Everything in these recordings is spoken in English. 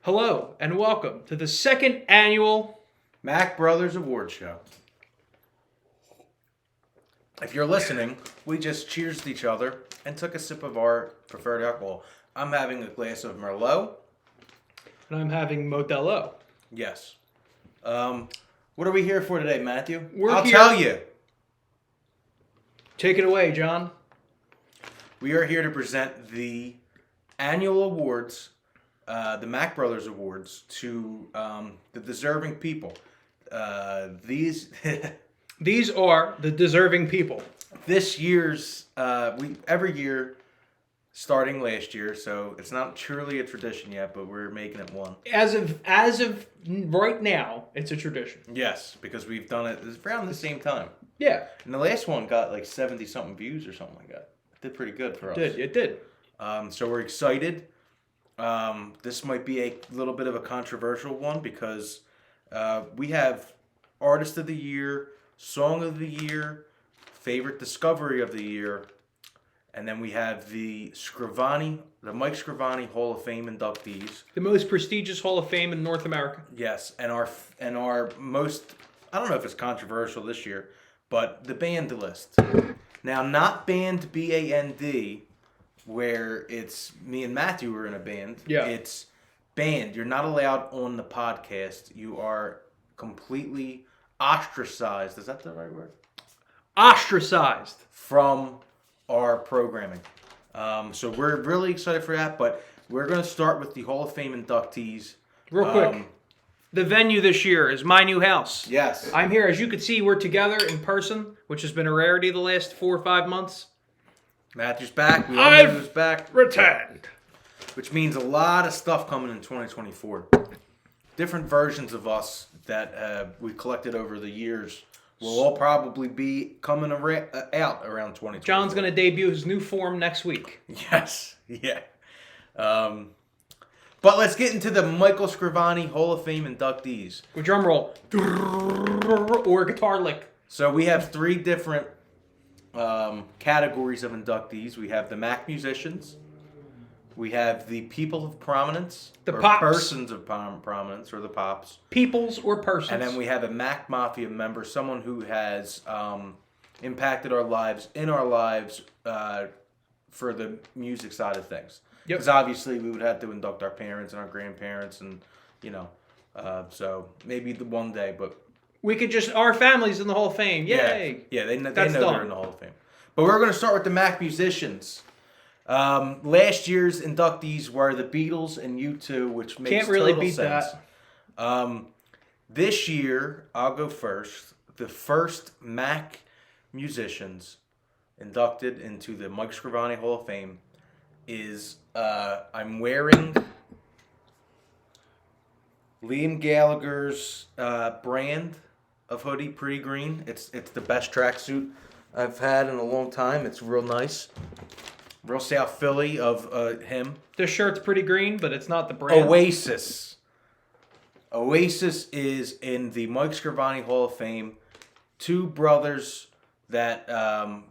Hello and welcome to the second annual Mack Brothers Award Show. If you're listening, we just cheersed each other and took a sip of our preferred alcohol. I'm having a glass of Merlot. and I'm having Modelo. Yes. What are we here for today, Matthew? We're here- tell you. Take it away, John. We are here to present the annual awards, the Mack Brothers Awards, to the deserving people. These These are the deserving people. this year's every year, starting last year, so it's not truly a tradition yet, but we're making it one. As of right now, it's a tradition. Yes, because we've done it around the same time. Yeah, And the last one got like 70 something views or something like that. It did pretty good for us. it did. So we're excited. This might be a little bit of a controversial one because we have Artist of the Year, Song of the Year, Favorite Discovery of the Year, and then we have the Mike Scravani Hall of Fame inductees. The most prestigious Hall of Fame in North America. Yes, and our most, I don't know if it's controversial this year, but the band list. Now, not band BAND, where it's me and Matthew are in a band. Yeah. It's banned. You're not allowed on the podcast. You are completely ostracized. Is that the right word? Ostracized. From our programming. So we're really excited for that, but we're going to start with the Hall of Fame inductees. Real quick. The venue this year is my new house. Yes. I'm here. As you can see, we're together in person, which has been a rarity the last 4 or 5 months. Matthew's back. We all know he was back. Returned. Which means a lot of stuff coming in 2024. Different versions of us that we collected over the years will all probably be coming out around 2024. John's going to debut his new form next week. Yes. Yeah. But let's get into the Michael Scravani Hall of Fame inductees. With drum roll. Or guitar lick. So we have 3 different categories of inductees. We have the Mack musicians. We have the people of prominence. The or pops. Persons of prominence, or the pops. Peoples or persons. And then we have a Mack Mafia member, someone who has impacted our lives, for the music side of things. Yep. Because obviously we would have to induct our parents and our grandparents and, so maybe the one day, but... We could just, our family's in the Hall of Fame. Yay! Yeah, they know That's they're done. in the Hall of Fame. But we're going to start with the Mack musicians. Last year's inductees were the Beatles and U2, which makes Can't really total beat sense. that. This year, I'll go first. The first Mack musicians inducted into the Mike Scravani Hall of Fame is, I'm wearing Liam Gallagher's brand of hoodie, Pretty Green. It's the best tracksuit I've had in a long time. It's real nice. Real South Philly of him. This shirt's pretty green, but it's not the brand. Oasis. Oasis is in the Mike Scravani Hall of Fame. 2 brothers that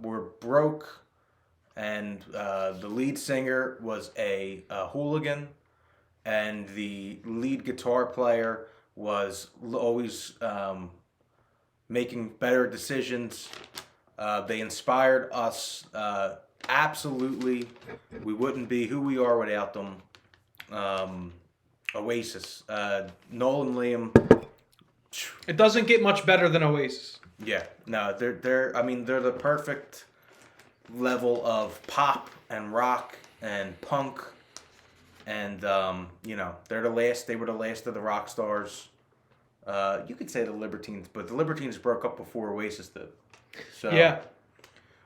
were broke, and the lead singer was a hooligan, and the lead guitar player was always making better decisions. They inspired us. Absolutely, we wouldn't be who we are without them. Oasis, Noel and Liam. It doesn't get much better than Oasis. Yeah, no, they're the perfect level of pop and rock and punk, and they're the last. They were the last of the rock stars. You could say the Libertines, but the Libertines broke up before Oasis did. So Yeah.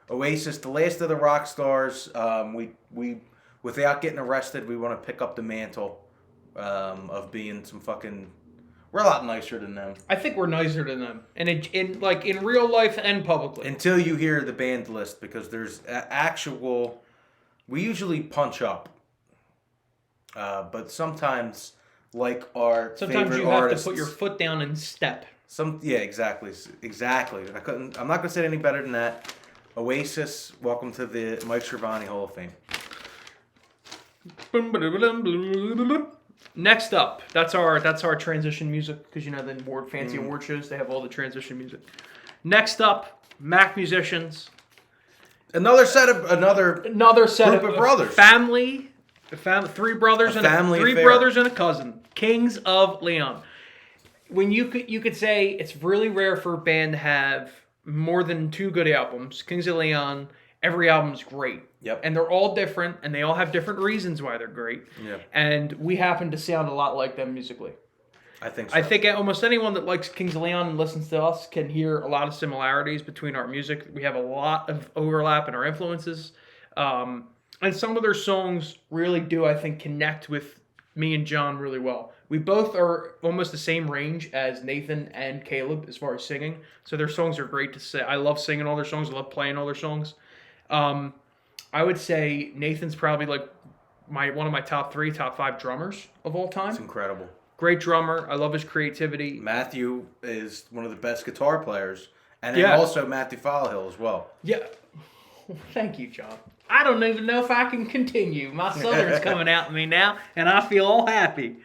Oasis, the last of the rock stars. We without getting arrested, we want to pick up the mantle of being some fucking. We're a lot nicer than them. I think we're nicer than them, and in real life and publicly. Until you hear the band list, because there's actual. We usually punch up, but sometimes, like our Sometimes favorite you have artists, to put your foot down and step. Exactly. I'm not gonna say it any better than that. Oasis, welcome to the Mike Scravani Hall of Fame. Next up, that's our transition music because the fancy award shows they have all the transition music. Next up, Mack musicians. Another group of brothers. Family, three brothers Family affair. brothers and a cousin. Kings of Leon. When you could say it's really rare for a band to have more than 2 good albums. Kings of Leon, every album's great. Yep. And they're all different, and they all have different reasons why they're great. Yeah. And we happen to sound a lot like them musically. I think so. I think almost anyone that likes Kings of Leon and listens to us can hear a lot of similarities between our music. We have a lot of overlap in our influences. And some of their songs really do, I think, connect with me and John really well. We both are almost the same range as Nathan and Caleb as far as singing. So their songs are great to say. I love singing all their songs. I love playing all their songs. I would say Nathan's probably like one of my top 5 drummers of all time. It's incredible. Great drummer. I love his creativity. Matthew is one of the best guitar players. And then also Matthew Fallhill as well. Yeah. Thank you, John. I don't even know if I can continue. My Southern's coming out in me now, and I feel all happy.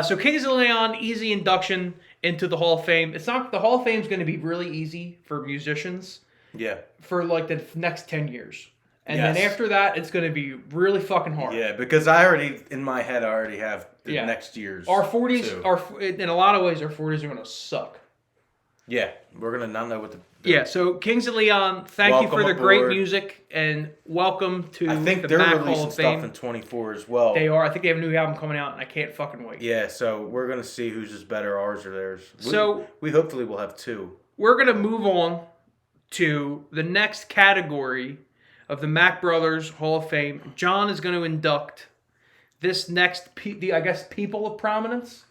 So Kings of Leon, easy induction into the Hall of Fame. It's not the Hall of Fame is going to be really easy for musicians. Yeah. For like the next 10 years. And then after that, it's going to be really fucking hard. Yeah, because I already have the next year's. Our 40s, in a lot of ways, our 40s are going to suck. Yeah, we're going to not know what to do. Yeah, so Kings of Leon, thank you for the great music, and welcome to I think the they're Mack releasing Hall of Fame. stuff in 24 as well. They are. I think they have a new album coming out, and I can't fucking wait. Yeah, so we're going to see who's just better, ours or theirs. We hopefully will have 2. We're going to move on to the next category of the Mack Brothers Hall of Fame. John is going to induct this next, people of prominence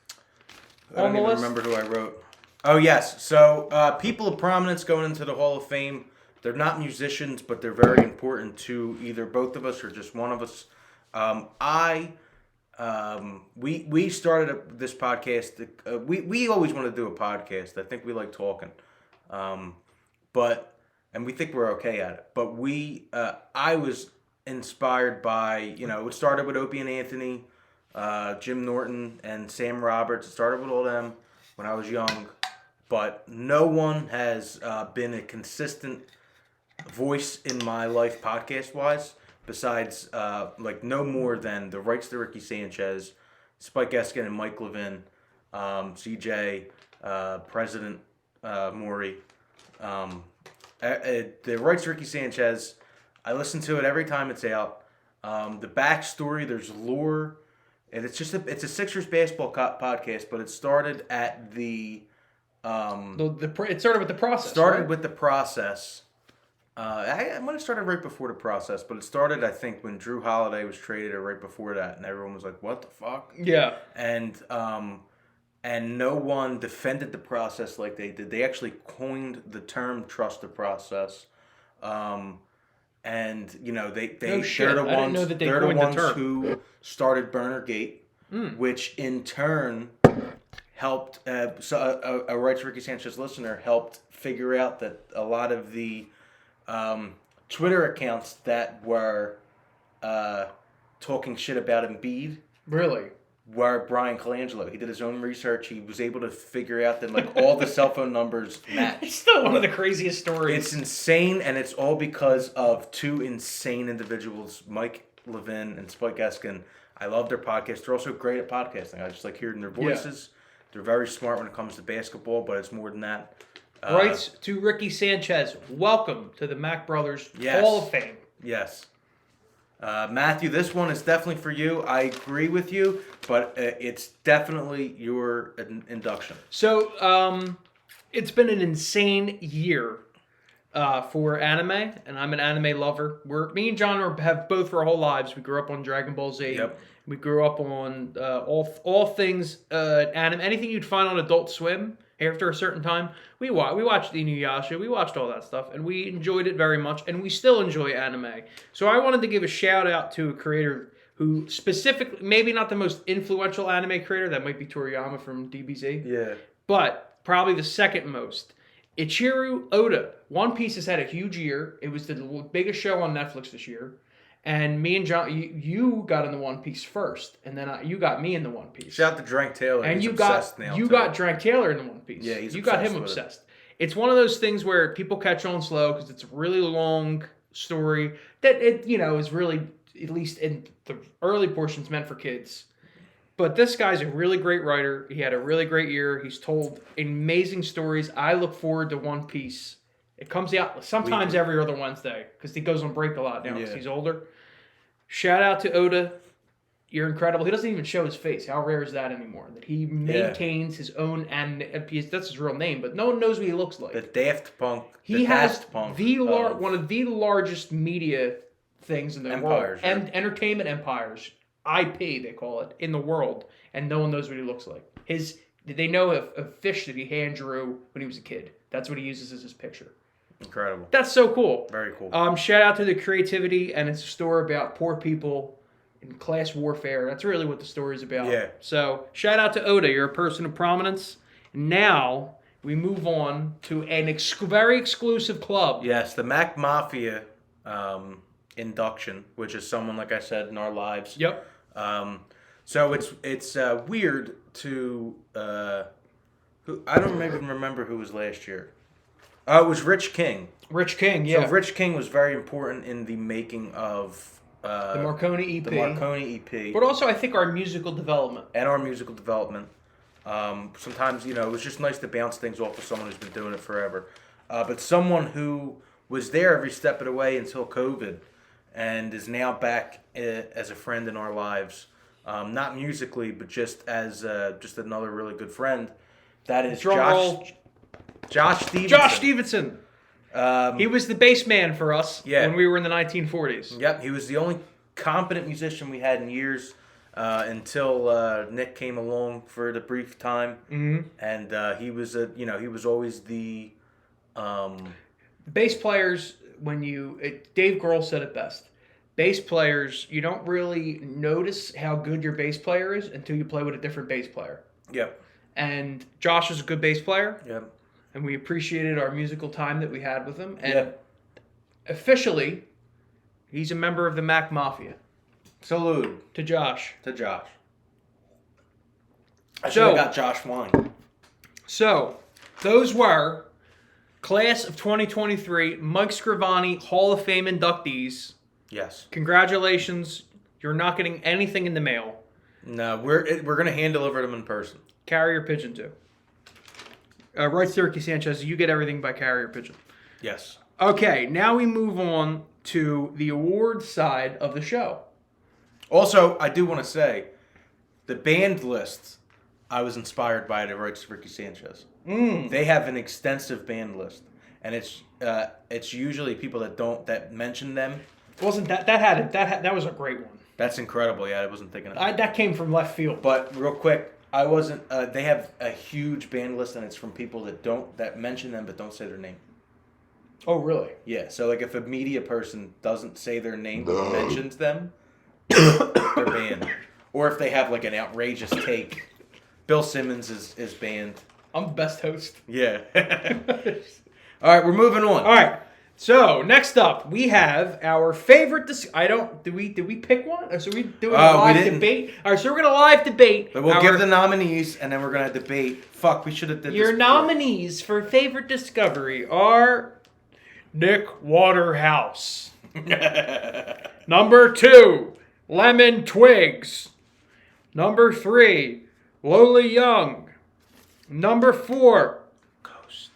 I don't even remember who I wrote. Oh, yes. So, people of prominence going into the Hall of Fame. They're not musicians, but they're very important to either both of us or just one of us. We started this podcast. We always want to do a podcast. I think we like talking. And we think we're okay at it. But I was inspired by, it started with Opie and Anthony, Jim Norton, and Sam Roberts. It started with all them when I was young. But no one has been a consistent voice in my life podcast-wise besides, no more than the Rights to Ricky Sanchez, Spike Eskin and Mike Levin, CJ, President Maury. The Rights to Ricky Sanchez, I listen to it every time it's out. The backstory, there's lore, and it's a Sixers basketball podcast, but it started at it started with the process. With the process. I might have started right before the process, but it started, I think, when Drew Holiday was traded, or right before that, and everyone was like, "What the fuck?" Yeah. And no one defended the process like they did. They actually coined the term "trust the process," and they're the ones who started Burnergate, which in turn helped. A Rights to Ricky Sanchez listener helped figure out that a lot of the Twitter accounts that were talking shit about Embiid were Brian Colangelo. He did his own research. He was able to figure out that all the cell phone numbers match. It's still one of the craziest stories. It's insane, and it's all because of 2 insane individuals, Mike Levin and Spike Eskin. I love their podcast. They're also great at podcasting. I just like hearing their voices. Yeah. They're very smart when it comes to basketball, but it's more than that. Rights to Ricky Sanchez. Welcome to the Mack Brothers Hall of Fame. Yes. Matthew, this one is definitely for you. I agree with you, but it's definitely your induction. So, it's been an insane year for anime, and I'm an anime lover. Me and John have both for our whole lives. We grew up on Dragon Ball Z. Yep. We grew up on all things anime. Anything you'd find on Adult Swim after a certain time, we watched Inuyasha, we watched all that stuff, and we enjoyed it very much, and we still enjoy anime. So I wanted to give a shout out to a creator who specifically, maybe not the most influential anime creator, that might be Toriyama from DBZ, but probably the second most. Ichiro Oda. One Piece has had a huge year. It was the biggest show on Netflix this year. And me and John, you got in the One Piece first, and then you got me in the One Piece. Shout out to Drank Taylor. And he's you obsessed now. You too. got Drank Taylor in the One Piece. Yeah, he's you got him with obsessed. It's one of those things where people catch on slow because it's a really long story that is really, at least in the early portions, meant for kids. But this guy's a really great writer. He had a really great year. He's told amazing stories. I look forward to One Piece. It comes out sometimes every other Wednesday because he goes on break a lot now because he's older. Shout out to Oda. You're incredible. He doesn't even show his face. How rare is that anymore? That he maintains his own, and that's his real name, but no one knows what he looks like. The Daft Punk. He has one of the largest media things in the world. And entertainment empires. IP, they call it, in the world, and no one knows what he looks like. They know a fish that he hand drew when he was a kid. That's what he uses as his picture. Incredible. That's so cool. Very cool. Shout out to the creativity, and it's a story about poor people in class warfare. That's really what the story is about. Yeah. So shout out to Oda. You're a person of prominence. Now we move on to an very exclusive club. Yes, the Mack Mafia induction, which is someone, like I said, in our lives. Yep. So it's weird to I don't even remember who was last year. It was Rich King. Rich King, yeah. So Rich King was very important in the making of the Marconi EP. The Marconi EP. But also, I think our musical development. And our musical development. Sometimes, it was just nice to bounce things off of someone who's been doing it forever. But someone who was there every step of the way until COVID and is now back as a friend in our lives. Not musically, but just as just another really good friend. That is Josh Stevenson. Josh Stevenson. He was the bass man for us when we were in the 1940s. Yep, he was the only competent musician we had in years until Nick came along for the brief time, and he was he was always the bass players. Dave Grohl said it best. Bass players, you don't really notice how good your bass player is until you play with a different bass player. Yep. And Josh is a good bass player. Yep. And we appreciated our musical time that we had with him. And officially, he's a member of the Mack Mafia. Salute to Josh. I should have got Josh wine. So, those were Class of 2023 Mike Scravani Hall of Fame inductees. Yes. Congratulations. You're not getting anything in the mail. No, we're going to hand deliver them in person. Carrier pigeon, too. Right, Ricky Sanchez, you get everything by carrier pigeon. Yes. Okay, now we move on to the awards side of the show. Also, I do want to say, the band list, I was inspired by it at Right, Ricky Sanchez. They have an extensive band list, and it's usually people that mention them. Wasn't that was a great one. That's incredible. Yeah, I wasn't thinking of that. That came from left field. But real quick, I wasn't. They have a huge band list, and it's from people that mention them but don't say their name. Oh, really? Yeah. So like, if a media person doesn't say their name but mentions them, they're banned. Or if they have like an outrageous take, Bill Simmons is banned. I'm the best host. Yeah. All right, we're moving on. All right. So next up, we have our favorite. Did we pick one? Or so we doing a live debate? All right, so we're gonna live debate. But we'll give the nominees, and then we're gonna debate. Fuck, we should have did this. Your nominees for favorite discovery are Nick Waterhouse. Number 2, Lemon Twigs. Number 3, Lola Young. Number 4, Ghost.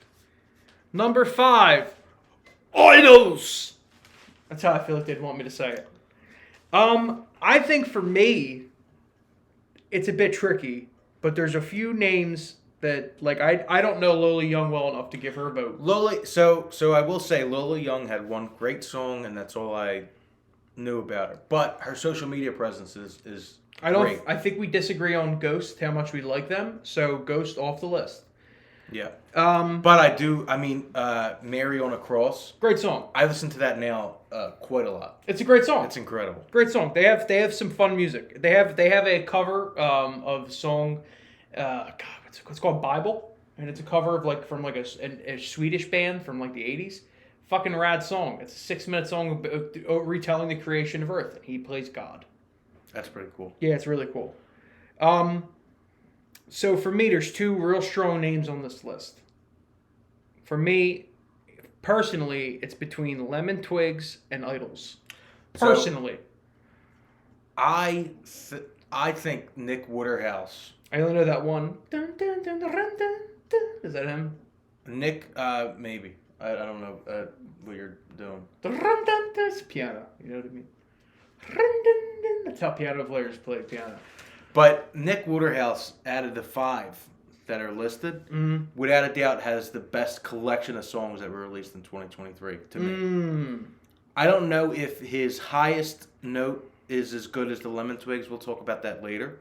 Number 5, Idols. That's how I feel like they'd want me to say it. I think for me, it's a bit tricky, but there's a few names that I don't know Lola Young well enough to give her a vote. Lola, so I will say Lola Young had one great song, and that's all I knew about her. But her social media presence is great. I think we disagree on Ghost, how much we like them. So Ghost off the list. Yeah. But I do. I mean, Mary on a Cross. Great song. I listen to that now quite a lot. It's a great song. It's incredible. Great song. They have some fun music. They have a cover of a song. It's called Bible, and it's a cover of from a Swedish band from the 80s. Fucking rad song. It's a 6-minute song retelling the creation of Earth, and he plays God. That's pretty cool. Yeah, it's really cool. So for me, there's 2 real strong names on this list. For me, personally, it's between Lemon Twigs and Idols. Personally. So, I think Nick Waterhouse. I only know that one. Dun, dun, dun, dun, dun, dun, dun. Is that him? Nick, maybe. I don't know what you're doing. Dun, dun, dun. It's piano. You know what I mean? Dun, dun, dun. That's how piano players play piano. But Nick Waterhouse, out of the 5 that are listed, without a doubt has the best collection of songs that were released in 2023 to me. I don't know if his highest note is as good as the Lemon Twigs. We'll talk about that later.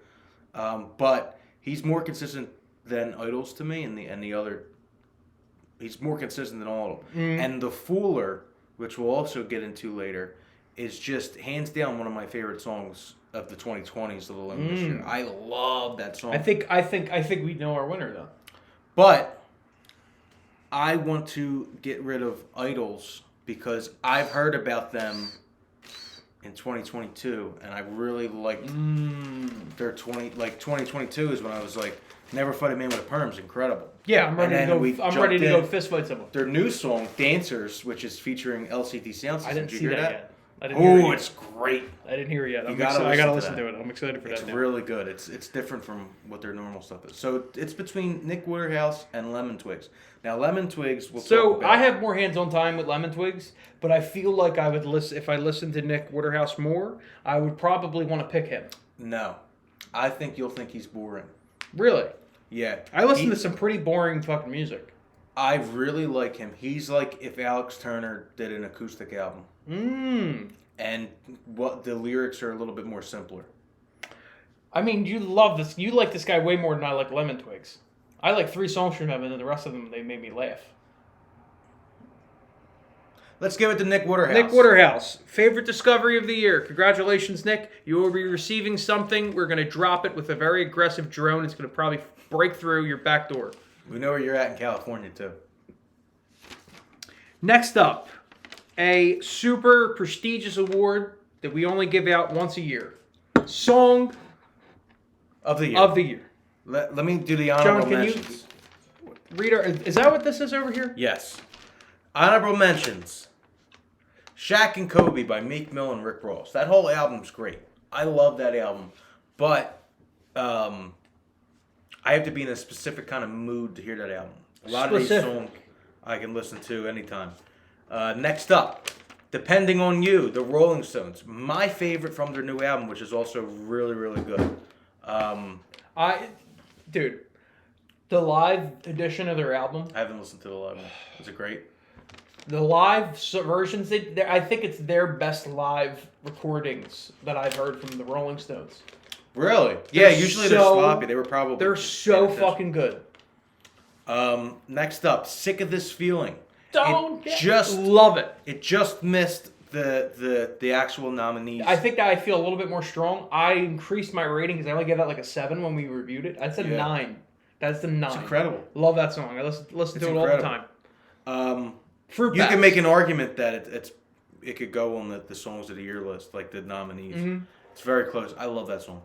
But he's more consistent than Idols to me, and the other. He's more consistent than all of them. And The Fooler, which we'll also get into later, is just hands down one of my favorite songs of the 2020s of the Lemon this year. I love that song. I think we know our winner though. But I want to get rid of Idols because I've heard about them in 2022, and I really liked their 2022 is when I was like, Never Fight a Man with a Perm's incredible. Yeah, I'm ready to go fist fight someone. Their new song, Dancers, which is featuring LCD Sound System. I didn't see that yet. Oh, it's great. I didn't hear it yet. I gotta listen to it. I'm excited for that. It's really good. It's different from what their normal stuff is. So it's between Nick Waterhouse and Lemon Twigs. Now Lemon Twigs will. So I have more hands-on time with Lemon Twigs, but I feel like I would listen if I listened to Nick Waterhouse more. I would probably want to pick him. No, I think you'll think he's boring. Really? Yeah. I listen to some pretty boring fucking music. I really like him. He's like if Alex Turner did an acoustic album. And what the lyrics are a little bit more simpler. I mean, you love this. You like this guy way more than I like Lemon Twigs. I like 3 songs from him, and then the rest of them, they made me laugh. Let's give it to Nick Waterhouse. Nick Waterhouse, favorite discovery of the year. Congratulations, Nick. You will be receiving something. We're going to drop it with a very aggressive drone. It's going to probably break through your back door. We know where you're at in California, too. Next up, a super prestigious award that we only give out once a year. Song of the year. Let me do the honorable mentions. Read is that what this is over here? Yes. Honorable mentions. Shaq and Kobe by Meek Mill and Rick Ross. That whole album's great. I love that album. But I have to be in a specific kind of mood to hear that album. A lot of these songs I can listen to anytime. Next up, Depending on You, the Rolling Stones. My favorite from their new album, which is also really, really good. Dude, the live edition of their album. I haven't listened to the live one. Is it great? The live versions, I think it's their best live recordings that I've heard from the Rolling Stones. Really? Yeah, usually they're sloppy. They're so fucking good. Next up, Sick of This Feeling. Love it. It just missed the actual nominees. I think that I feel a little bit more strong. I increased my rating because I only gave that like a 7 when we reviewed it. I said 9. That's the 9. It's incredible. Love that song. I listen to it all the time. You can make an argument that it could go on the songs of the year list, like the nominees. Mm-hmm. It's very close. I love that song.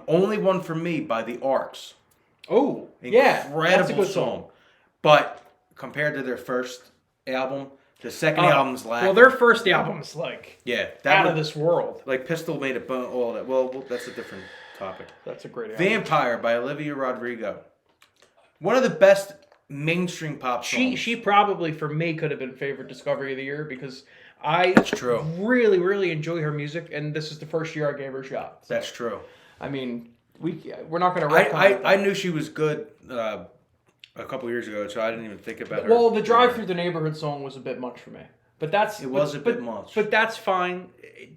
Only One for Me by the Arcs. Oh, yeah. Incredible that's a good song. But compared to their first album, the second album's lacking. Well, their first album's like out of this world. Like Pistol Made It Bone, all that. Well, that's a different topic. That's a great album. Vampire by Olivia Rodrigo. One of the best mainstream pop songs. She probably, for me, could have been favorite discovery of the year because That's true. really, really enjoy her music, and this is the first year I gave her a shot. So, that's true. I mean, we're not going to I knew she was good a couple years ago, so I didn't even think about her. Well, the Drive Through the Neighborhood song was a bit much for me. But it was a bit much. But that's fine.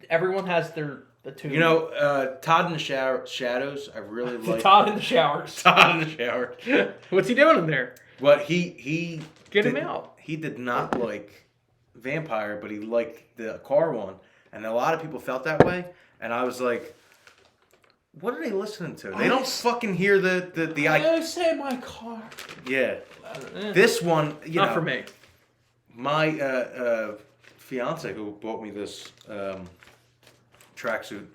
Everyone has the tune. You know, Todd in the Shadows, I really like. Todd in the Showers. Todd in the Shower. What's he doing in there? Well, he Get him out. He did not like Vampire, but he liked the car one. And a lot of people felt that way. And I was like, what are they listening to? They don't fucking hear the I say my car. Yeah. This one, not for me. My fiance who bought me this tracksuit,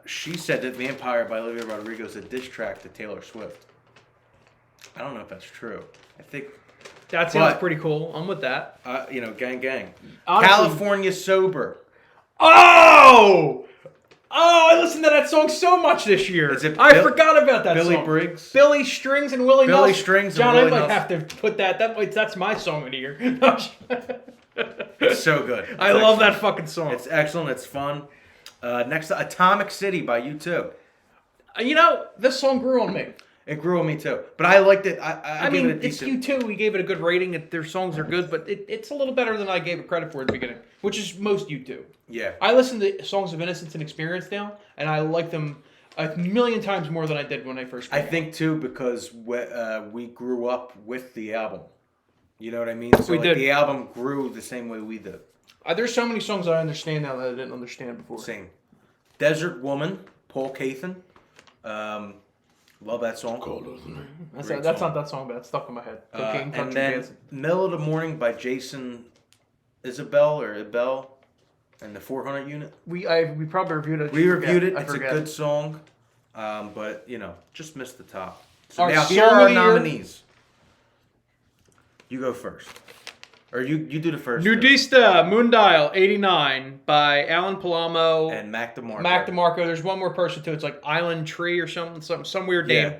she said that Vampire by Olivia Rodrigo is a diss track to Taylor Swift. I don't know if that's true. I think That sounds pretty cool. I'm with that. gang gang. Honestly, California Sober. Oh! Oh, I listened to that song so much this year. I forgot about that Billy song. Briggs? Billy Strings and Willie Billy Nelson. Strings and John, Willie I might Nelson. have to put that's my song of the year. It's so good. I love that fucking song. It's excellent. It's fun. Next, Atomic City by U2. This song grew on me. It grew on me too, but I liked it. I mean, gave it a it's decent. U2. We gave it a good rating. Their songs are good, but it's a little better than I gave it credit for at the beginning, which is most U2. Yeah. I listen to Songs of Innocence and Experience now, and I like them a million times more than I did when I first came out. I think too because we grew up with the album. You know what I mean? So We did. The album grew the same way we did. There's so many songs that I understand now that I didn't understand before. Same. Desert Woman, Paul Cathan. Love that song. That's Great not song. that song, but it's stuck in my head. Cocaine And Country then Dancing. Middle of the Morning by Jason Isbell and the 400 Unit. We probably reviewed it. We reviewed it. I It's a forget. good song, but just missed the top. So Our now song here are of our the year? nominees. You go first, or you do the first. Nudista Moondial 89 by Alan Palamo And Mack DeMarco. Mac DeMarco. There's one more person too. It's like Island Tree or some weird name.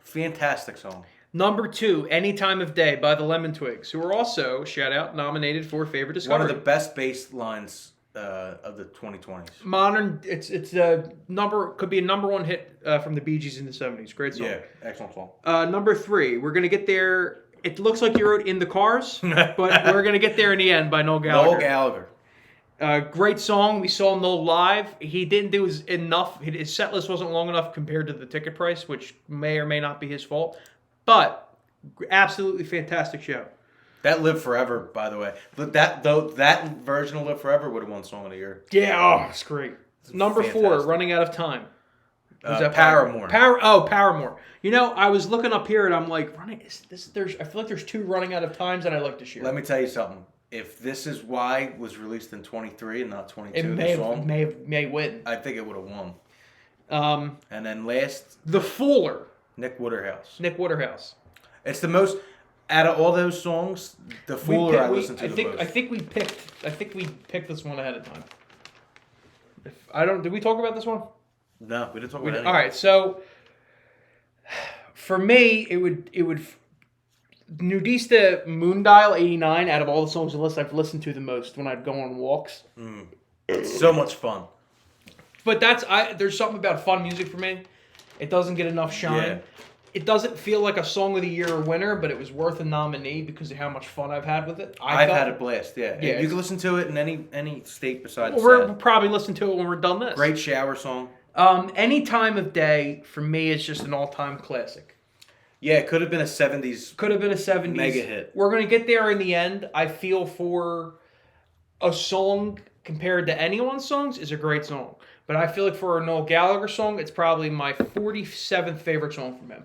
Fantastic song. Number 2, Any Time of Day by the Lemon Twigs, who are also, shout out, nominated for Favorite Discovery. One of the best bass lines of the 2020s. Modern, it's a could be a number 1 hit from the Bee Gees in the 70s. Great song. Yeah, excellent song. Number 3, we're gonna get there. It looks like you wrote In the Cars, but we're gonna get there in the end by Noel Gallagher. Noel Gallagher. Great song. We saw Noel live. He didn't do enough. His set list wasn't long enough compared to the ticket price, which may or may not be his fault. But absolutely fantastic show. That Live Forever, by the way. But that version of Live Forever would have won Song of the Year. Yeah, it's great. Number 4, Running Out of Time. Was that Paramore. Paramore. I was looking up here and I'm like, I feel like there's 2 Running Out of Times that I like this year. Let me tell you something. If This Is Why was released in 23 and not 22, It may win. I think it would have won. And then last, The Fooler. Nick Waterhouse. It's the most out of all those songs. The Fooler I listened to the most. I think we picked this one ahead of time. Did we talk about this one? No, we didn't talk about it. All right, so for me, it would Nudista Moondial 89 out of all the songs on the list I've listened to the most when I'd go on walks. It's so much fun. But there's something about fun music for me. It doesn't get enough shine. Yeah. It doesn't feel like a Song of the Year or winner, but it was worth a nominee because of how much fun I've had with it. I've had a blast, yeah. Yeah, You can listen to it in any state besides We'll probably listen to it when we're done this. Great shower song. Any Time of Day, for me, is just an all-time classic. Yeah, it could have been a 70s. Could have been a 70s. Mega hit. We're going to get there in the end. I feel for a song compared to anyone's songs is a great song. But I feel like for a Noel Gallagher song, it's probably my 47th favorite song from him.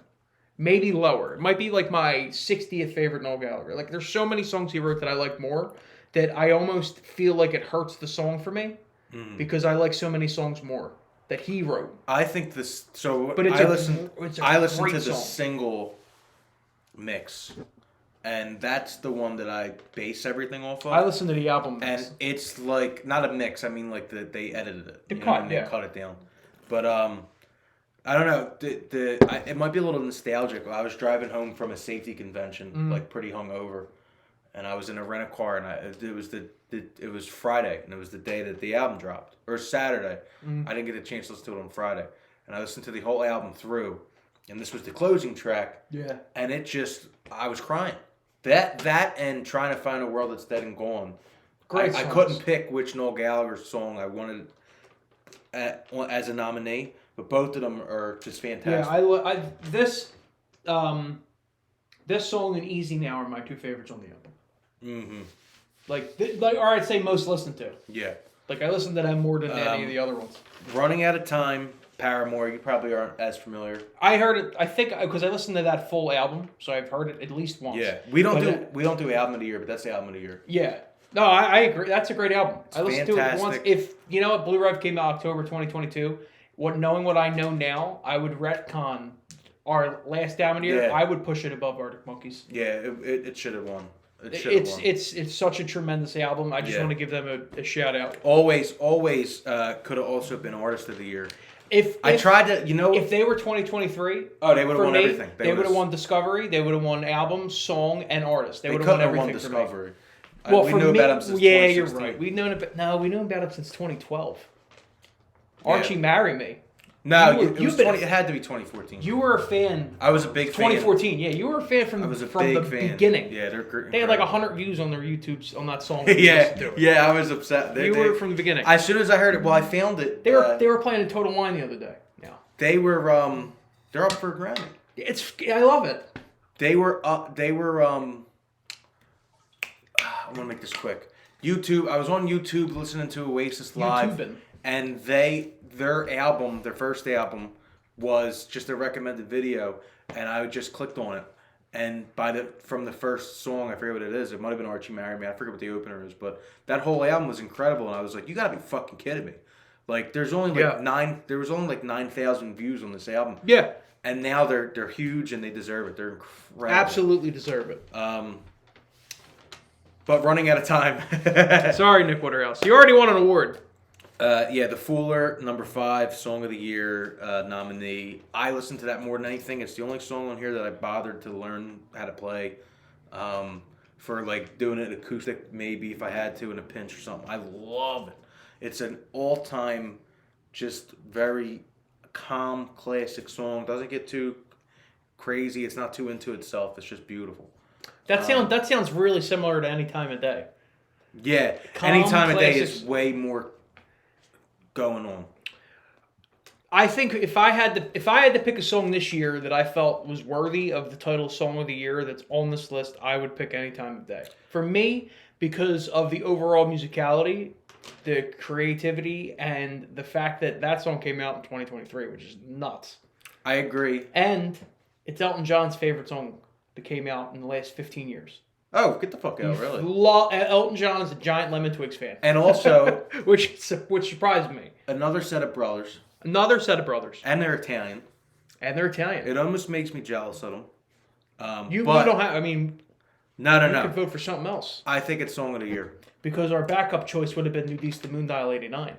Maybe lower. It might be like my 60th favorite Noel Gallagher. Like, there's so many songs he wrote that I like more that I almost feel like it hurts the song for me because I like so many songs more that he wrote. I think this. So But I listened to great the song. single mix, and that's the one that I base everything off of. I listened to the album mix. And it's like not a mix. I mean, like they edited it. The You know cut, what I mean? yeah. They cut it down. But I don't know. It might be a little nostalgic. I was driving home from a safety convention, like pretty hungover, and I was in a rent-a-car, and it was Friday, and it was the day that the album dropped, or Saturday. I didn't get a chance to listen to it on Friday, and I listened to the whole album through, and this was the closing track. Yeah. And I was crying. That and Trying to Find a World That's Dead and Gone. Great I songs. couldn't pick which Noel Gallagher song I wanted as a nominee, but both of them are just fantastic. Yeah, this song and Easy Now are my 2 favorites on the album. Like, or I'd say most listened to. Yeah. Like, I listened to them more than any of the other ones. Running Out of Time, Paramore, you probably aren't as familiar. I heard it. I think because I listened to that full album, so I've heard it at least once. Yeah, we don't do album of the year, but that's the album of the year. Yeah. No, I agree. That's a great album. I listened to it once. fantastic. If you know what, Blue Rev came out October 2022. Knowing what I know now, I would retcon our last album of the year. Yeah. I would push it above Arctic Monkeys. Yeah, it should have won. It should have won. It's such a tremendous album. I just Yeah. want to give them a shout out. Always could have also been Artist of the Year. If I tried to, if they were 2023, oh, they would have won everything. They would have won Discovery. They would have won album, song, and artist. They would have couldn't won have won everything for me. Discovery. Well, we knew about him since yeah, you're 2016. right. We've known about about it since 2012. Yeah. Archie, Marry Me. No, You've been- it had to be 2014. You were a fan. I was a big fan. 2014. Yeah, you were a fan from the beginning. Yeah, they're great. They had like 100 views on their YouTube on that song. Yeah, I was upset. You were from the beginning. As soon as I heard it, I found it. They were playing in Total Wine the other day. Yeah. They were they're up for a Grammy. I love it. They were up. I'm gonna make this quick. YouTube. I was on YouTube listening to Oasis live, YouTubing. and their first album, was just a recommended video, and I just clicked on it, and from the first song, I forget what it is. It might have been Archie Marry Me. I forget what the opener is, but that whole album was incredible, and I was like, you gotta be fucking kidding me! Like, there's only There was only like 9,000 views on this album. Yeah. And now they're huge and they deserve it. They're incredible. Absolutely deserve it. But running out of time. Sorry, Nick Waterhouse. You already won an award. Yeah, The Fooler, number 5, Song of the Year nominee. I listen to that more than anything. It's the only song on here that I bothered to learn how to play. For like doing it acoustic, maybe if I had to in a pinch or something. I love it. It's an all-time, just very calm, classic song. Doesn't get too crazy. It's not too into itself. It's just beautiful. That sounds really similar to Any Time of Day. Yeah, Any Time of Day is way more going on. I think if I had to pick a song this year that I felt was worthy of the title Song of the Year that's on this list, I would pick Any Time of Day. For me, because of the overall musicality, the creativity, and the fact that song came out in 2023, which is nuts. I agree. And it's Elton John's favorite song that came out in the last 15 years. Oh, get the fuck out, really? Elton John is a giant Lemon Twigs fan. And also... which surprised me. Another set of brothers. And they're Italian. It almost makes me jealous of them. You don't have... I mean... No. You could vote for something else. I think it's Song of the Year. Because our backup choice would have been Nudies the Moondial 89.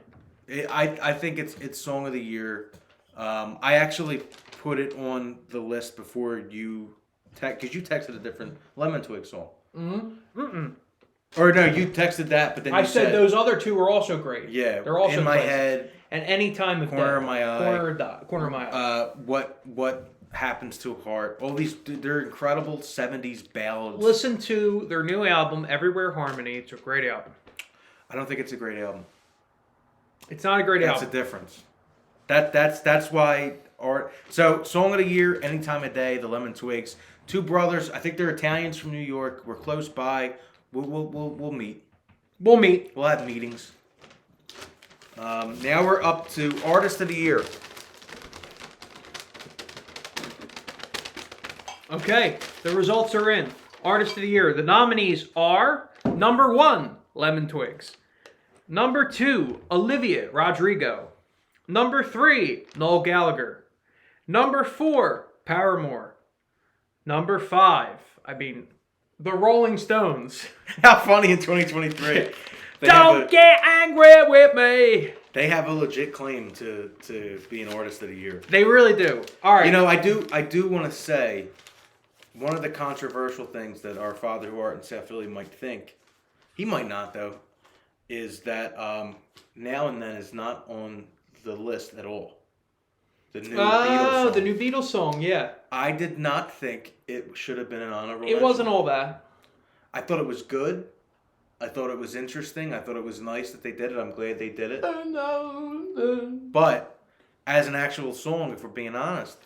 I think it's Song of the Year. I actually put it on the list before you... Because you texted a different Lemon Twig song. Mm-hmm. Or no, you texted that, but then I said those other two were also great. Yeah. They're also In My Head. And Any Time of Day. Corner of My Eye. Corner of My Eye. What Happens to a Heart. All these, they're incredible 70s ballads. Listen to their new album, Everywhere Harmony. It's a great album. I don't think it's a great album. It's not a great album. That's a difference. That's why So Song of the Year, Any Time of Day, the Lemon Twigs. Two brothers. I think they're Italians from New York. We're close by. We'll meet. We'll meet. We'll have meetings. Now we're up to Artist of the Year. Okay, the results are in. Artist of the Year. The nominees are number 1, Lemon Twigs. Number 2, Olivia Rodrigo. Number 3, Noel Gallagher. Number 4, Paramore. Number 5, the Rolling Stones. How funny in 2023. Don't get angry with me. They have a legit claim to be an Artist of the Year. They really do. All right. You know, I do want to say, one of the controversial things that our father who art in South Philly might think, he might not though, is that Now and Then is not on the list at all. The new Beatles song. The new Beatles song, yeah. I did not think it should have been an honorable mention. It wasn't all that. I thought it was good. I thought it was interesting. I thought it was nice that they did it. I'm glad they did it. But as an actual song, if we're being honest,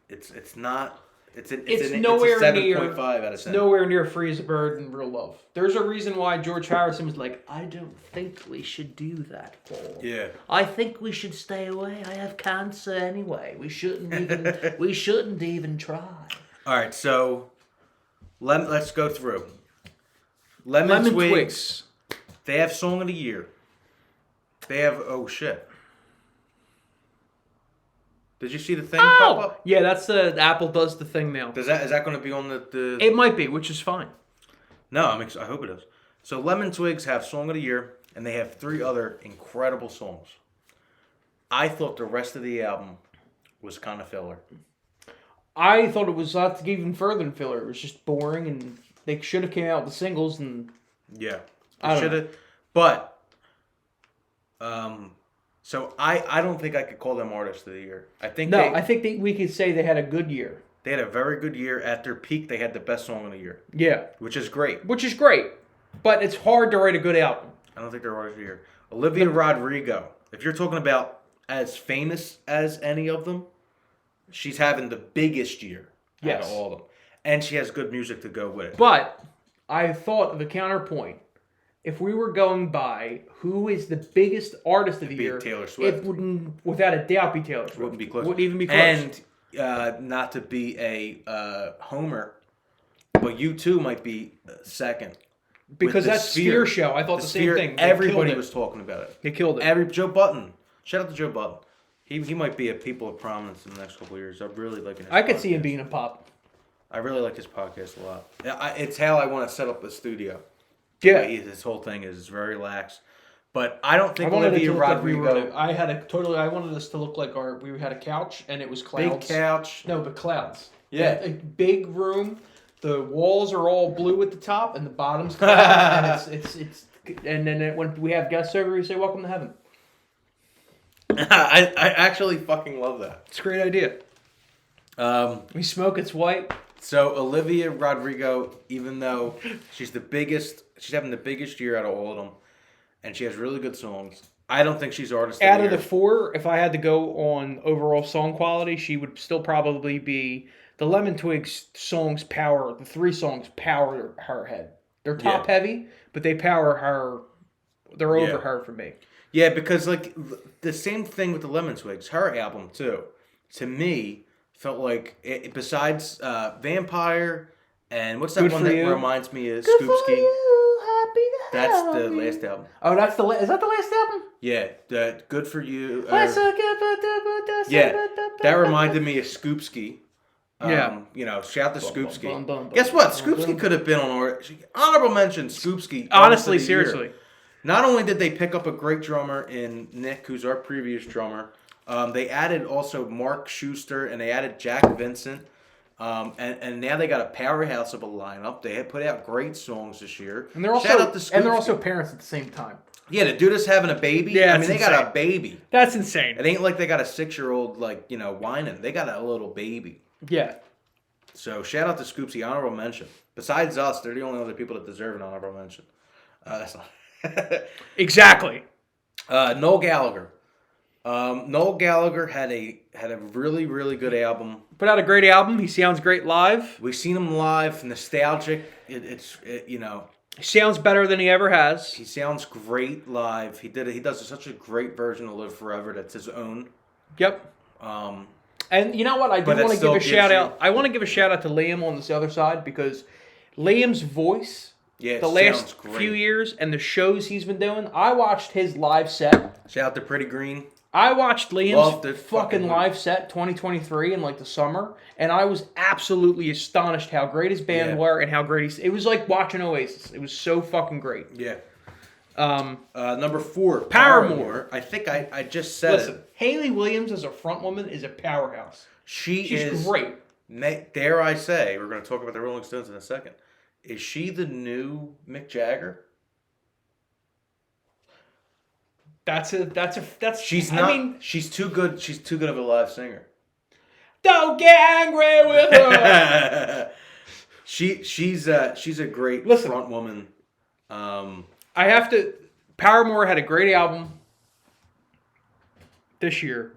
it's not It's a nowhere 7.5 out of It's 10. nowhere near Free as a Bird and Real Love. There's a reason why George Harrison was like, I don't think we should do that, Paul. Yeah. I think we should stay away. I have cancer anyway. We shouldn't even try. All right, so let's go through. Lemon Twigs. They have Song of the Year. They have oh shit. Did you see the thing pop up? Yeah, that's the Apple does the thing now. Is that going to be on the? It might be, which is fine. No, I hope it is. So Lemon Twigs have Song of the Year, and they have 3 other incredible songs. I thought the rest of the album was kind of filler. I thought it was not even further than filler. It was just boring, and they should have came out with the singles. And yeah, I should have. But so I don't think I could call them Artist of the Year. I think we could say they had a good year. They had a very good year. At their peak, they had the best song of the year. Yeah, which is great. But it's hard to write a good album. I don't think they're Artist of the Year. Olivia Rodrigo. If you're talking about as famous as any of them, she's having the biggest year out of all of them. And she has good music to go with it. But I thought of a counterpoint. If we were going by who is the biggest artist of the year, Taylor Swift. It wouldn't, without a doubt, be Taylor Swift. Wouldn't be close. Wouldn't even be close. And not to be a homer, but U2 might be second. Because that Sphere show, I thought the same thing. Everybody was talking about it. They killed it. Joe Button. Shout out to Joe Button. He might be a people of prominence in the next couple of years. I'm really liking his I could see him being a pop. I really like his podcast a lot. It's how I want to set up a studio. Yeah. His whole thing is very lax. But I don't think Olivia Rodrigo... I wanted us to look like we had a couch and it was clouds. Big couch. No, but clouds. Yeah. A big room. The walls are all blue at the top and the bottom's clouds. and and then when we have guests over, we say, welcome to heaven. I actually fucking love that. It's a great idea. We smoke, it's white. So Olivia Rodrigo, even though she's having the biggest year out of all of them, and she has really good songs, I don't think she's Artist of the Year. Out of the 4, if I had to go on overall song quality, she would still probably be the Lemon Twigs songs power. The 3 songs power her head. They're top heavy, but they power her. They're over her for me. Yeah, because like the same thing with the Lemon Twigs, her album too. To me, felt like besides Vampire and what's that Good one for that You. Reminds me is Good Scoopski. for you, happy to That's have the you. last album. Oh, is that the last album? Yeah, the Good for You. Yeah, that reminded me of Scoopski. Yeah. Shout out to Scoopski. Guess what? Scoopski could have been on honorable mention. Scoopski. Honestly, seriously. Not only did they pick up a great drummer in Nick, who's our previous drummer, they added also Mark Schuster and they added Jack Vincent. And now they got a powerhouse of a lineup. They had put out great songs this year. And they're also Shout out to Scoopski. and they're also parents at the same time. Yeah, the dude is having a baby. Yeah, they got a baby. That's insane. It ain't like they got a 6-year-old whining. They got a little baby. Yeah. So shout out to Scoopsy, honorable mention. Besides us, they're the only other people that deserve an honorable mention. That's not exactly. Noel Gallagher. Noel Gallagher had a really, really good album. Put out a great album. He sounds great live. We've seen him live, nostalgic. He sounds better than he ever has. He sounds great live. He does such a great version of Live Forever that's his own. Yep. And you know what? I do want to give a shout out. I want to give a shout out to Liam on this other side because Liam's voice, the last few years and the shows he's been doing, I watched his live set. Shout out to Pretty Green. I watched Liam's fucking live set 2023 in the summer, and I was absolutely astonished how great his band were and how great it was like watching Oasis. It was so fucking great. Yeah. Number 4, Paramore. I think I just said it. Hayley Williams as a front woman is a powerhouse. She's great. Dare I say, we're going to talk about the Rolling Stones in a second. Is she the new Mick Jagger? She's not. I mean, she's too good. She's too good of a live singer. Don't get angry with her. she's a great front woman. Paramore had a great album this year.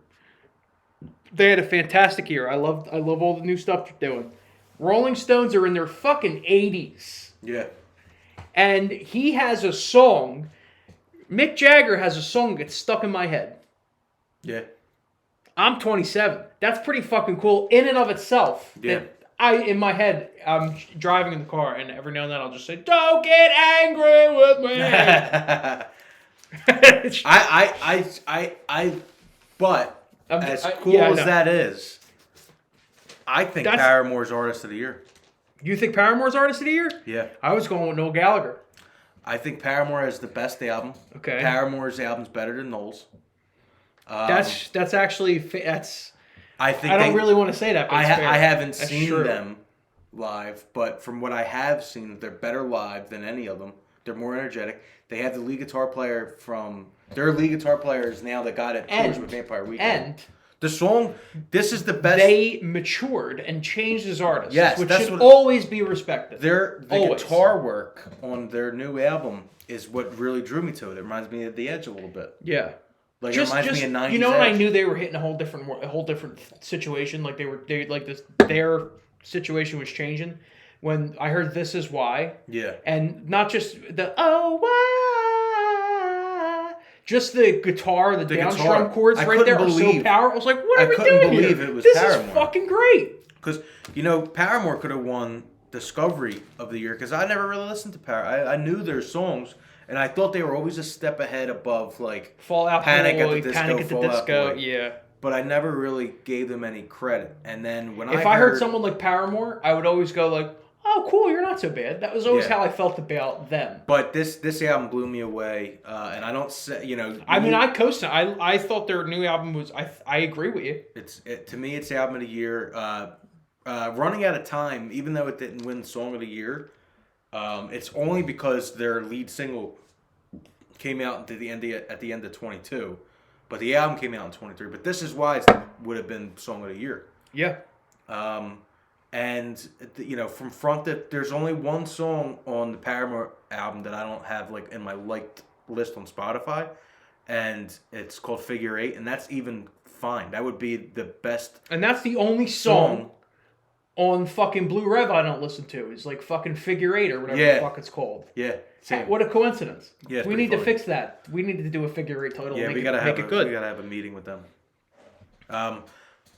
They had a fantastic year. I love all the new stuff they're doing. Rolling Stones are in their fucking 80s. Yeah. And he has a song. Mick Jagger has a song that's stuck in my head. Yeah. I'm 27. That's pretty fucking cool in and of itself. Yeah. In my head, I'm driving in the car, and every now and then I'll just say, "Don't get angry with me." But as cool as that is, I think Paramore's Artist of the Year. You think Paramore's Artist of the Year? Yeah. I was going with Noel Gallagher. I think Paramore has the best album. Okay. Paramore's album's better than Noel's. That's actually I think I don't really want to say that. But I haven't seen them live, but from what I have seen, they're better live than any of them. They're more energetic. They have the lead guitar player from their lead guitar player is now the guy that tours with Vampire Weekend. And the song, this is the best. They matured and changed as artists, yes, which should always be respected. The guitar work on their new album is what really drew me to it. It reminds me of The Edge a little bit. Yeah. Like it reminds me of 90s. You know when Edge. I knew they were hitting a whole different situation, like their situation was changing when I heard This Is Why. Yeah. And not just the why, just the guitar, the downstrum chords right there are so powerful. I was like, what are we doing here? I couldn't believe it was Paramore. This is fucking great. Because, Paramore could have won Discovery of the Year because I never really listened to Paramore. I knew their songs. And I thought they were always a step ahead above, like, Fallout Panic Boy, at the Disco, Panic at the Disco, Boy. yeah. But I never really gave them any credit. And then when if I heard someone like Paramore, I would always go like, "Oh, cool, you're not so bad." That was always how I felt about them. But this album blew me away, and I don't say, I co-signed. I thought their new album was. I agree with you. To me, it's the album of the year. Running Out of Time, even though it didn't win Song of the Year, it's only because their lead single came out at the end of 22, but the album came out in 23. But This Is Why it would have been Song of the Year. Yeah. And from front to there's only one song on the Paramore album that I don't have like in my liked list on Spotify, and it's called Figure Eight, and that's even fine. That would be the best. And that's the only song on fucking Blue Rev I don't listen to. Is like fucking Figure Eight or whatever the fuck it's called. Yeah. Same. What a coincidence. Yeah, we need to fix that. We need to do a Figure Eight title. Yeah, make we gotta it good. We gotta have a meeting with them.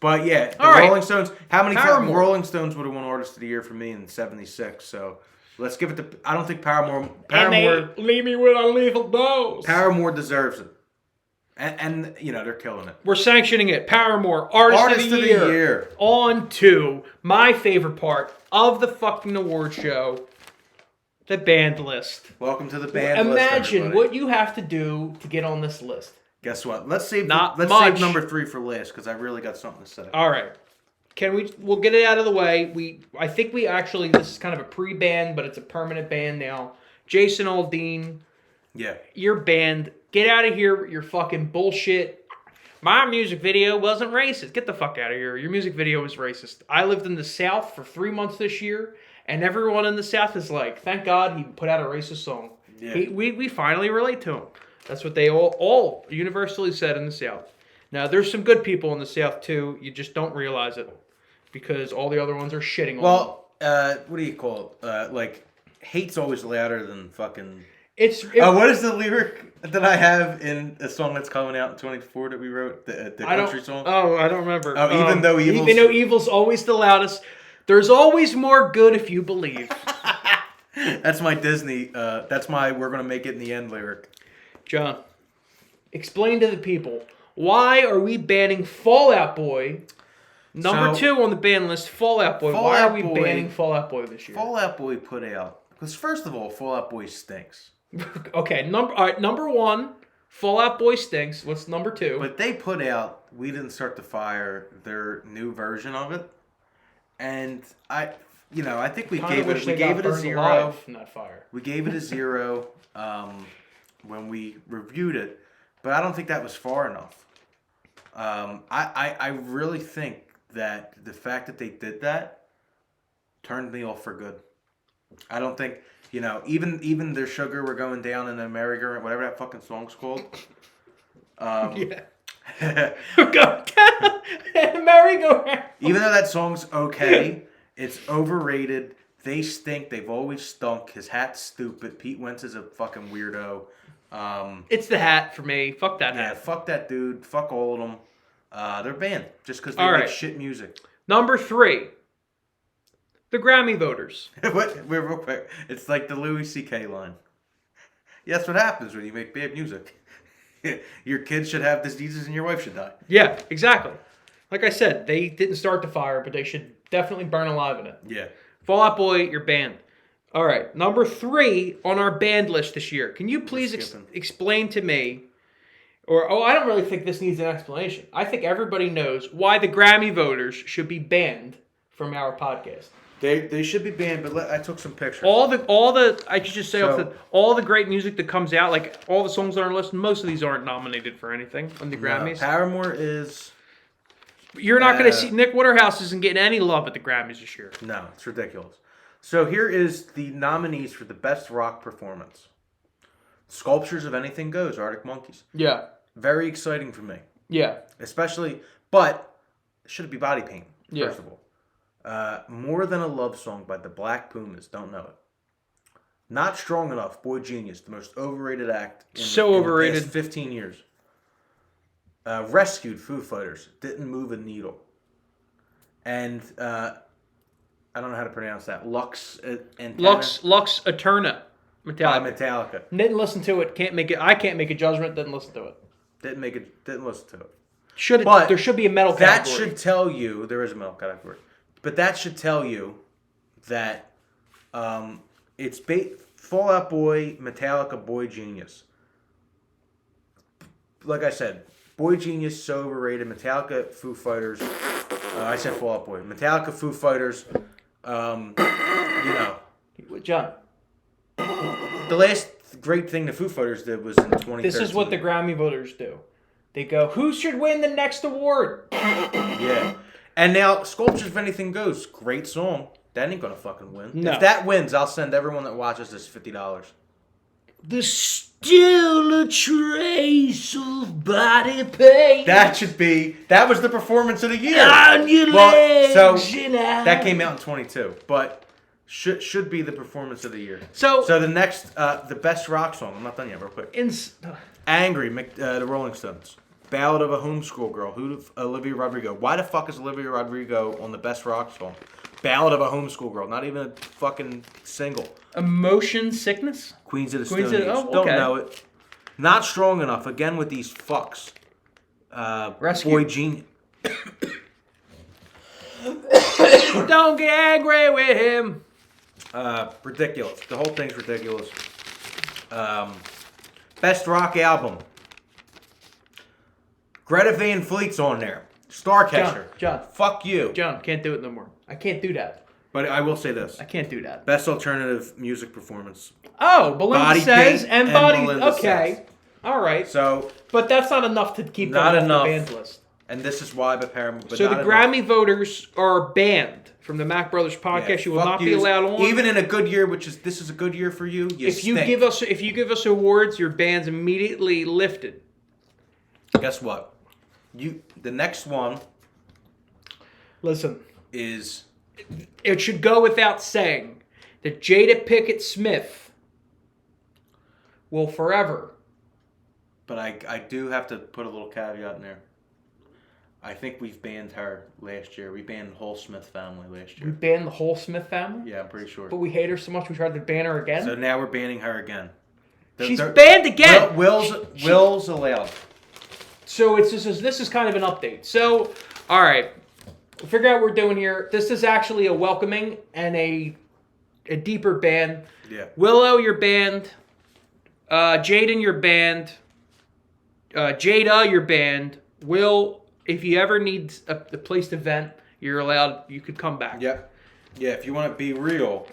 But yeah, the Rolling Stones. How many times Rolling Stones would have won Artist of the Year for me in '76? So let's give it to. I don't think Paramore. And they leave me with a lethal dose. Paramore deserves it, and they're killing it. We're sanctioning it. Paramore, Artist of the Year. On to my favorite part of the fucking award show. The band list. Welcome to the band list. Imagine what you have to do to get on this list. Guess what? Let's save number 3 for last because I really got something to say. All right. We'll get it out of the way. I think this is kind of a pre-band, but it's a permanent band now. Jason Aldean. Yeah. Your band. Get out of here with your fucking bullshit. My music video wasn't racist. Get the fuck out of here. Your music video was racist. I lived in the South for 3 months this year. And everyone in the South is like, thank God he put out a racist song. Yeah. We finally relate to him. That's what they all universally said in the South. Now, there's some good people in the South, too. You just don't realize it. Because all the other ones are shitting on them. Well, what do you call it? Hate's always louder than fucking... what is the lyric that I have in a song that's coming out in 24 that we wrote? The country song? Oh, I don't remember. Even though evil's always the loudest... There's always more good if you believe. That's my Disney. That's my "We're gonna make it in the end" lyric. John, explain to the people why are we banning Fall Out Boy? Number 2 on the ban list, Fall Out Boy. Why are we banning Fall Out Boy this year? Fall Out Boy put out because first of all, Fall Out Boy stinks. Okay, number 1, Fall Out Boy stinks. What's number 2? But they put out "We Didn't Start the Fire," their new version of it. And I think we gave it a 0. Not fire. We gave it a 0 when we reviewed it, but I don't think that was far enough. I really think that the fact that they did that turned me off for good. I don't think even their Sugar We're Going Down in the merry-go-round, whatever that fucking song's called. Yeah. Go down, merry-go-round. Even though that song's okay, It's overrated. They stink. They've always stunk. His hat's stupid. Pete Wentz is a fucking weirdo. It's the hat for me. Fuck that Yeah, hat. fuck that dude. Fuck all of them. They're banned just because they All make right. shit music. Number 3, the Grammy voters. Wait, real quick. It's like the Louis C.K. line. Yeah, that's what happens when you make bad music. Your kids should have diseases and your wife should die. Yeah, exactly. Like I said, they didn't start the fire, but they should definitely burn alive in it. Yeah. Fall Out Boy, you're banned. All right, number 3 on our banned list this year. Can you please explain to me, I don't really think this needs an explanation. I think everybody knows why the Grammy voters should be banned from our podcast. They should be banned, but I took some pictures. All the I could just say all the great music that comes out, like all the songs on our list, most of these aren't nominated for anything on the Grammys. Paramore is. You're not going to see Nick Waterhouse isn't getting any love at the Grammys this year. No, it's ridiculous. So here is the nominees for the best rock performance. Sculptures of Anything Goes, Arctic Monkeys. Yeah. Very exciting for me. Yeah. Especially, but should it be Body Paint, Yeah. first of all. More Than a Love Song by the Black Pumas. Don't know it. Not Strong Enough, Boy Genius, the most overrated act in overrated. the past 15 years. Rescued, Foo Fighters. Didn't move a needle. And I don't know how to pronounce that. Lux Eterna. by Metallica. Metallica. Didn't listen to it. I can't make a judgment. Didn't listen to it. Didn't listen to it. There should be a metal that category. should tell you there is a metal category, but that should tell you that it's Fall Out Boy, Metallica, Boy Genius. Like I said, Boy Genius so overrated. Metallica, Foo Fighters. I said Fall Out Boy. Metallica, Foo Fighters. John, the last great thing the Foo Fighters did was in 2013. this is what the Grammy voters do. They go, who should win the next award? Yeah. And now, Sculptures of Anything Goes. Great song. That ain't gonna fucking win. No. If that wins, I'll send everyone that watches this $50. There's still a trace of body pain. That was the performance of the year. On your legs and that came out in 22, but should be the performance of the year. So the next, the best rock song. I'm not done yet. Real quick. Angry, the Rolling Stones. Ballad of a Homeschool Girl. Olivia Rodrigo. Why the fuck is Olivia Rodrigo on the best rock song? Ballad of a Homeschool Girl. Not even a fucking single. Emotion Sickness? Queens of the Stone Age. Okay. Don't know it. Not Strong Enough. Again with these fucks. Rescue. Boy Genius. Don't get angry with him. Ridiculous. The whole thing's ridiculous. Best rock album. Greta Van Fleet's on there. Starcatcher. John. Fuck you. John, can't do it no more. I can't do that. But I will say this. I can't do that. Best alternative music performance. Oh, Belinda Body Says Paint and and Body... Belinda Okay. Says. All right. So, But that's not enough to keep them Not off enough. the banned list. and this is why, but Paramore. But So not the enough. Grammy voters are banned from the Mack Brothers podcast. Yeah, you will fuck not be yous. allowed on. Even in a good year, this is a good year for you. if you give us awards, your ban's immediately lifted. Guess what? The next one Listen, is it should go without saying that Jada Pinkett Smith will forever. But I do have to put a little caveat in there. I think we've banned her last year. We banned the whole Smith family last We year. banned the whole Smith family? Yeah, I'm pretty sure. But we hate her so much we tried to ban her again? So now we're banning her again. She's banned again! Will's allowed. So this is kind of an update. So, all right. We'll figure out what we're doing here. This is actually a welcoming and a deeper ban. Yeah. Willow, you're banned. Jaden, you're banned. Jada, you're banned. Will, if you ever need a place to vent, you're allowed. You could come back. Yeah. Yeah, if you want to be real,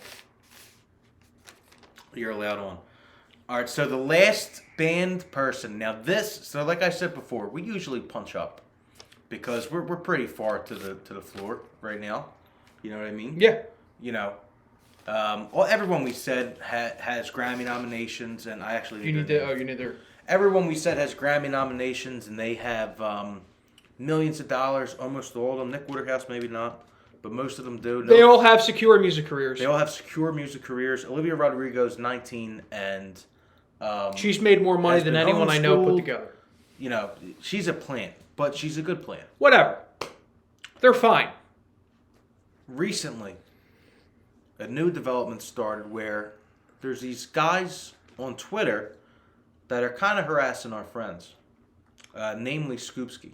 you're allowed on. All right, so the last banned person. Now so like I said before, we usually punch up because we're pretty far to the floor right now. You know what I mean? Yeah. You know, everyone we said has Grammy nominations, and I actually You need to. Everyone we said has Grammy nominations, and they have millions of dollars. Almost all of them. Nick Waterhouse, maybe not, but most of them do. They all have secure music careers. They all have secure music careers. Olivia Rodrigo's 19 and she's made more money than anyone I know put together. You know, she's a plant, but she's a good plant. Whatever. They're fine. Recently, a new development started where there's these guys on Twitter that are kind of harassing our friends, namely Scoopsky.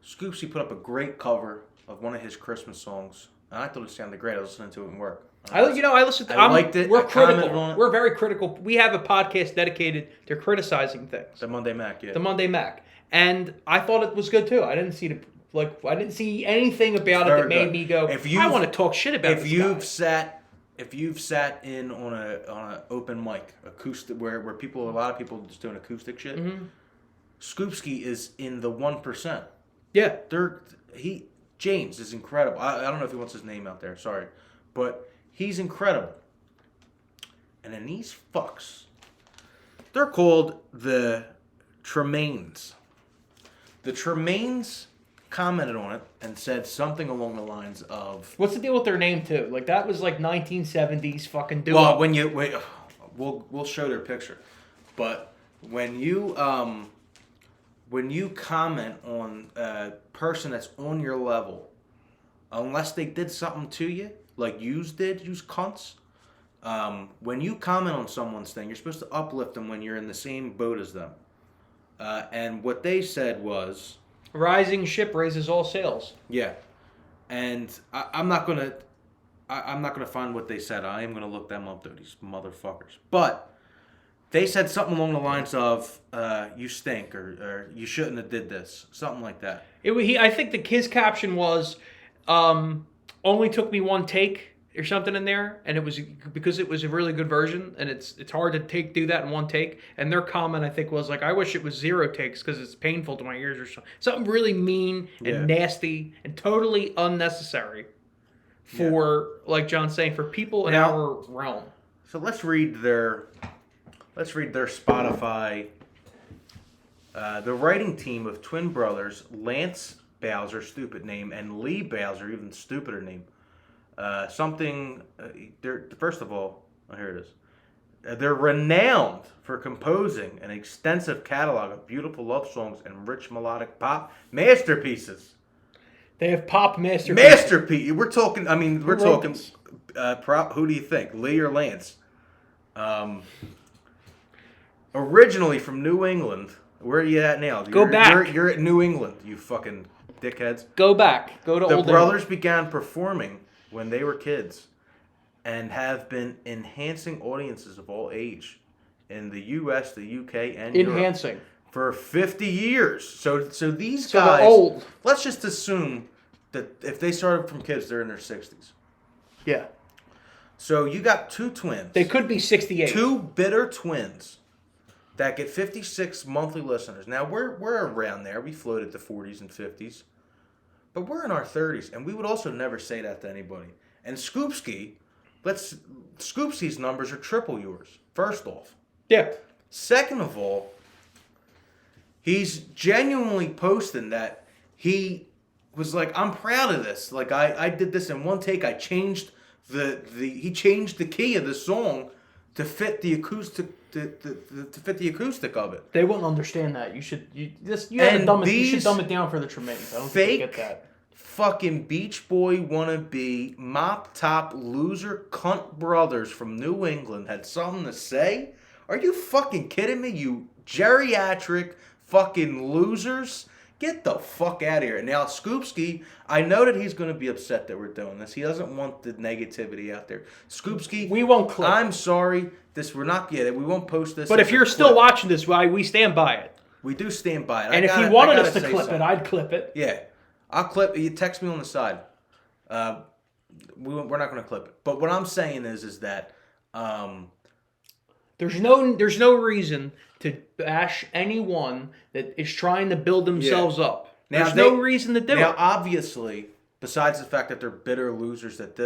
Scoopsky put up a great cover of one of his Christmas songs, and I thought it sounded great. I was listening to it in work. I listened to. I liked it. We're I commented critical. on it. We're very critical. We have a podcast dedicated to criticizing things. The Monday Mack, yeah. The Monday Mack, and I thought it was good too. I didn't see anything about it that made me go, I want to talk shit about this guy. If you've sat in on a open mic acoustic where a lot of people just doing acoustic shit, Scoopsky is in the 1%. Yeah, James is incredible. I don't know if he wants his name out there. Sorry, but he's incredible. And then these fucks, they're called the Tremaines. The Tremaines commented on it and said something along the lines of, what's the deal with their name too? Like that was like 1970s fucking duo. Well, we'll show their picture, but when you comment on a person that's on your level, unless they did something to you, like yous cunts, when you comment on someone's thing, you're supposed to uplift them when you're in the same boat as them. And what they said was, rising ship raises all sails. yeah, and I'm not gonna find what they said. I am gonna look them up though, these motherfuckers. But they said something along the lines of, "You stink," or "You shouldn't have did this," something like that. I think his caption was, "Only took me one take." Or something in there, and it was because it was a really good version, and it's hard to do that in one take. And their comment, I think, was like, "I wish it was 0 takes because it's painful to my ears," or something really mean and nasty and totally unnecessary for, like John's saying, for people in our realm. So let's read their Spotify. The writing team of twin brothers Lance Bowser, stupid name, and Lee Bowser, even stupider name. First of all, here it is. They're renowned for composing an extensive catalog of beautiful love songs and rich melodic pop masterpieces. They have pop masterpieces. Masterpiece. We're talking. I mean, we're talking. Who do you think, Lee or Lance? Originally from New England. Where are you at now? Go back. You're at New England. You fucking dickheads. Go back. Go to the old brothers began performing when they were kids and have been enhancing audiences of all age in the U.S., the U.K., and enhancing Europe for 50 years. So these guys, they're old. Let's just assume that if they started from kids, they're in their 60s. Yeah. So you got two twins. They could be 68. Two bitter twins that get 56 monthly listeners. Now, we're around there. We floated the 40s and 50s. But we're in our 30s, and we would also never say that to anybody. And Scoopsky's numbers are triple yours, first off. Yeah. Second of all, he's genuinely posting that he was like, I'm proud of this. Like, I did this in one take. I changed he changed the key of the song to fit the acoustic of it. They won't understand that. You should dumb it down for the Tremaines. I don't think they get that. Fucking Beach Boy wannabe mop top loser cunt brothers from New England had something to say? Are you fucking kidding me? You geriatric fucking losers. Get the fuck out of here. Now, Scoopsky, I know that he's going to be upset that we're doing this. He doesn't want the negativity out there. Scoopsky, we won't clip. I'm sorry. We won't post this. But if you're still watching this, we stand by it. We do stand by it. And if you wanted us to clip it, I'd clip it. Yeah. I'll clip it. You text me on the side. We're not going to clip it. But what I'm saying is that there's no reason to bash anyone that is trying to build themselves up. There's no reason to do it. Now, obviously, besides the fact that they're bitter losers that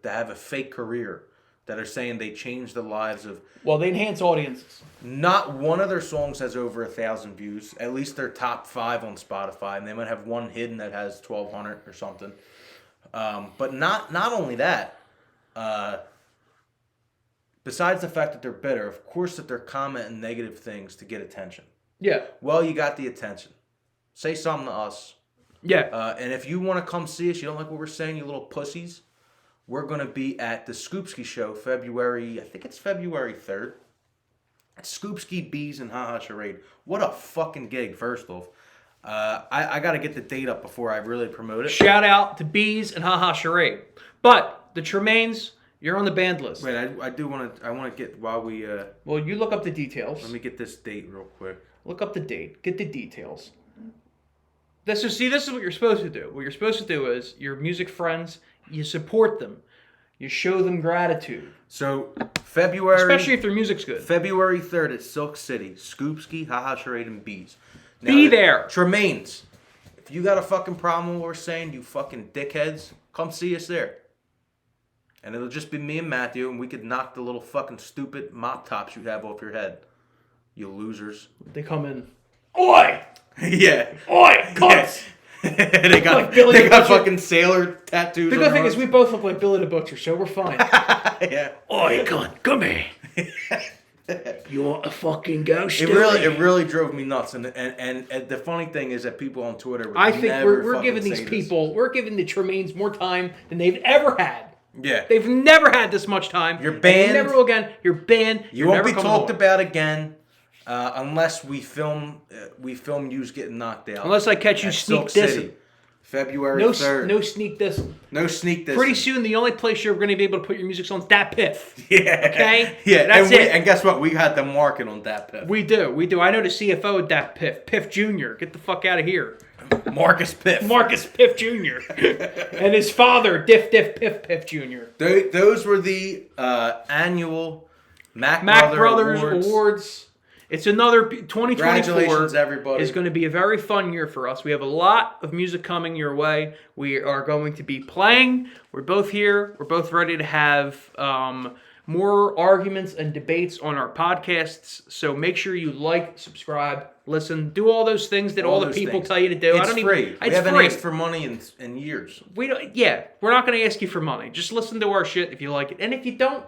have a fake career, that are saying they changed the lives of... Well, they enhance audiences. Not one of their songs has over 1,000 views. At least they're top 5 on Spotify, and they might have one hidden that has 1,200 or something. But not only that. Besides the fact that they're bitter, of course that they're commenting negative things to get attention. Yeah. Well, you got the attention. Say something to us. Yeah. And if you want to come see us, you don't like what we're saying, you little pussies, we're going to be at the Scoopski Show February 3rd. Scoopski, Bees, and Haha Charade. What a fucking gig, first off. I got to get the date up before I really promote it. Shout out to Bees and Haha Charade. But the Tremaines, you're on the band list. Wait, I want to get, while we... Well, you look up the details. Let me get this date real quick. Look up the date. Get the details. This is what you're supposed to do. What you're supposed to do is, your music friends, you support them. You show them gratitude. So, February... Especially if their music's good. February 3rd at Silk City. Scoopski, Haha Charade, and Bees. Now, Be there. Tremaines, if you got a fucking problem with what we're saying, you fucking dickheads, come see us there. And it'll just be me and Matthew, and we could knock the little fucking stupid mop tops you have off your head. You losers. They come in. Oi! Yeah. Oi! Cunts! Yeah. they got, like Billy they the got Butcher. fucking sailor tattoos. The good thing is we both look like Billy the Butcher, so we're fine. Yeah. Oi, cunt, come here. You're a fucking ghost. It really drove me nuts, and the funny thing is that people on Twitter would I think never we're fucking giving these say this. people, we're giving the Tremaines more time than they've ever had. Yeah. They've never had this much time. You're banned. They never will again. You're banned. You You're won't never be coming talked on. about again unless we film yous getting knocked out. Unless I catch you at sneak Silk City, dissing. February No 3rd. no sneak dissing. No sneak dissing. Pretty soon, the only place you're going to be able to put your music on is Dat Piff. Yeah. Okay? Yeah. That's and it. And guess what? We had the market on that Piff. We do. I know the CFO of Dat Piff. Piff Jr. Get the fuck out of here. Marcus Piff. Marcus Piff Jr. and his father, Diff Piff Jr. Those were the annual Mack Brothers Awards. It's another 2024. Congratulations, everybody. Is going to be a very fun year for us. We have a lot of music coming your way. We are going to be playing. We're both here. We're both ready to have more arguments and debates on our podcasts. So make sure you like, subscribe, listen, do all those things that all the people tell you to do. It's free. We haven't asked for money in years. We don't. Yeah, we're not going to ask you for money. Just listen to our shit if you like it, and if you don't,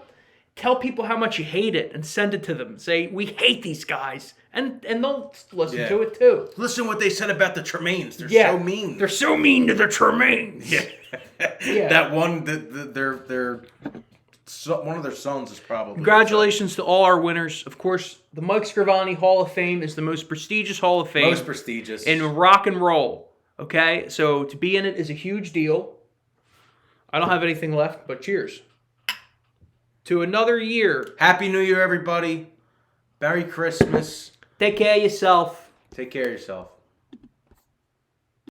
tell people how much you hate it and send it to them. Say, we hate these guys. And they'll listen to it too. Listen what they said about the Tremaines. They're so mean. They're so mean to the Tremaines. Yeah. Yeah. That one, one of their sons is probably... Congratulations to all our winners. Of course, the Mike Scravani Hall of Fame is the most prestigious Hall of Fame. Most prestigious. In rock and roll. Okay? So to be in it is a huge deal. I don't have anything left, but cheers. To another year. Happy New Year, everybody. Merry Christmas. Take care of yourself. Take care of yourself.